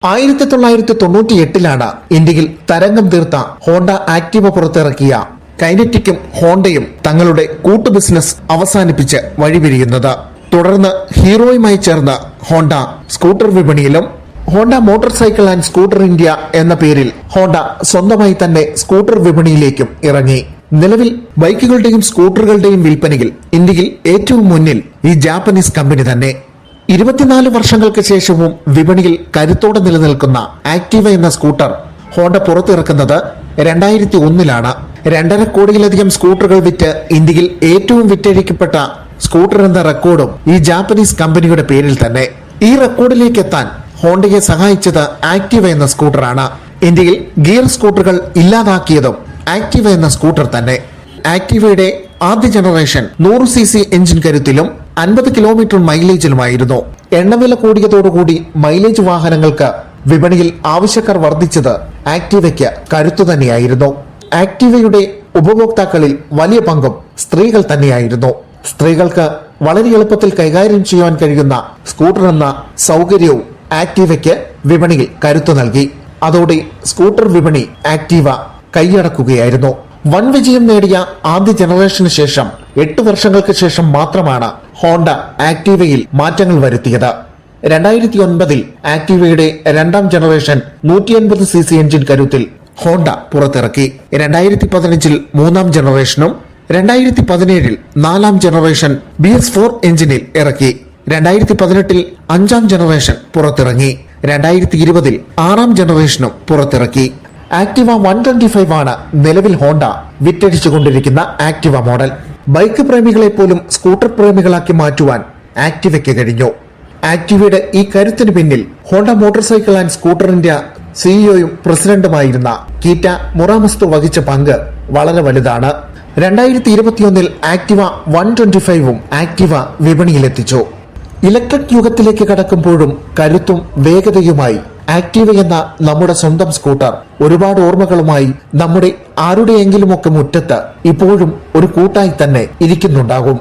1998 ഇന്ത്യയിൽ തരംഗം തീർത്ത ഹോണ്ട ആക്ടിവ പുറത്തിറക്കിയ കൈനറ്റിക്കും ഹോണ്ടയും തങ്ങളുടെ കൂട്ടു ബിസിനസ് അവസാനിപ്പിച്ച് വഴിപിരിയുന്നത്. തുടർന്ന് ഹീറോയുമായി ചേർന്ന് ഹോണ്ട സ്കൂട്ടർ വിപണിയിലും Honda motor cycle and scooter India എന്ന പേരിൽ ഹോണ്ട സ്വന്തമായി തന്നെ സ്കൂട്ടർ വിപണിയിലേക്കും ഇറങ്ങി. നിലവിൽ ബൈക്കുകളുടെയും സ്കൂട്ടറുകളുടെയും വിൽപ്പനയിൽ ഇന്ത്യയിൽ ഏറ്റവും മുന്നിൽ ഈ ജാപ്പനീസ് കമ്പനി തന്നെ. 24 വർഷങ്ങൾക്ക് ശേഷവും വിപണിയിൽ കരുത്തോടെ നിലനിൽക്കുന്ന ആക്ടിവ എന്ന സ്കൂട്ടർ ഹോണ്ട പുറത്തിറക്കുന്നത് 2001 2.5 കോടിയിലധികം സ്കൂട്ടറുകൾ വിറ്റ് ഇന്ത്യയിൽ ഏറ്റവും വിറ്റഴിക്കപ്പെട്ട സ്കൂട്ടർ എന്ന റെക്കോർഡും ഈ ജാപ്പനീസ് കമ്പനിയുടെ പേരിൽ തന്നെ. ഈ റെക്കോർഡിലേക്ക് എത്താൻ ഹോണ്ടയെ സഹായിച്ചത് ആക്ടിവ എന്ന സ്കൂട്ടറാണ്. ഇന്ത്യയിൽ ഗിയർ സ്കൂട്ടറുകൾ ഇല്ലാതാക്കിയതും ആക്ടിവ എന്ന സ്കൂട്ടർ തന്നെ. ആക്ടിവയുടെ ആദ്യ ജനറേഷൻ 100cc എഞ്ചിൻ കരുത്തിലും 50 കിലോമീറ്റർ മൈലേജിലുമായിരുന്നു. എണ്ണവില കൂടിയതോടുകൂടി മൈലേജ് വാഹനങ്ങൾക്ക് വിപണിയിൽ ആവശ്യക്കാർ വർദ്ധിച്ചത് ആക്ടിവയ്ക്ക് കരുത്തു തന്നെയായിരുന്നു. ആക്ടിവയുടെ ഉപഭോക്താക്കളിൽ വലിയ പങ്കും സ്ത്രീകൾ തന്നെയായിരുന്നു. സ്ത്രീകൾക്ക് വളരെ എളുപ്പത്തിൽ കൈകാര്യം ചെയ്യാൻ കഴിയുന്ന സ്കൂട്ടർ എന്ന സൗകര്യവും ആക്ടിവയ്ക്ക് വിപണിയിൽ കരുത്തു നൽകി. അതോടെ സ്കൂട്ടർ വിപണി ആക്ടിവ കൈയടക്കുകയായിരുന്നു. വൻ വിജയം നേടിയ ആദ്യ ജനറേഷന് ശേഷം 8 വർഷങ്ങൾക്ക് ശേഷം മാത്രമാണ് ഹോണ്ട ആക്ടിവയിൽ മാറ്റങ്ങൾ വരുത്തിയത്. 2009 ആക്ടിവയുടെ രണ്ടാം ജനറേഷൻ 150cc എഞ്ചിൻ കരുത്തിൽ ഹോണ്ട പുറത്തിറക്കി. 2015 മൂന്നാം ജനറേഷനും 2017 നാലാം ജനറേഷൻ BS4 എഞ്ചിനിൽ ഇറക്കി. 2018 അഞ്ചാം ജനറേഷൻ പുറത്തിറങ്ങി. 2020 ആറാം ജനറേഷനും പുറത്തിറക്കി. ആക്ടിവ 125 ആണ് നിലവിൽ ഹോണ്ട വിറ്റഴിച്ചുകൊണ്ടിരിക്കുന്ന ആക്ടിവ മോഡൽ. ബൈക്ക് പ്രേമികളെ പോലും സ്കൂട്ടർ പ്രേമികളാക്കി മാറ്റുവാൻ ആക്ടിവയ്ക്ക് കഴിഞ്ഞു. ആക്ടിവയുടെ ഈ കരുത്തിന് പിന്നിൽ Honda motor cycle and scooter India സിഇഒയും പ്രസിഡന്റുമായിരുന്ന കീറ്റ മുറാമസ്തു വഹിച്ച പങ്ക് വളരെ വലുതാണ്. 2021 ആക്ടിവ 125ഉം ആക്ടിവ വിപണിയിലെത്തിച്ചു. ഇലക്ട്രിക് യുഗത്തിലേക്ക് കടക്കുമ്പോഴും കരുത്തും വേഗതയുമായി ആക്ടിവ എന്ന നമ്മുടെ സ്വന്തം സ്കൂട്ടർ ഒരുപാട് ഓർമ്മകളുമായി നമ്മുടെ ആരുടെയെങ്കിലുമൊക്കെ മുറ്റത്ത് ഇപ്പോഴും ഒരു കൂട്ടായി തന്നെ ഇരിക്കുന്നുണ്ടാകും.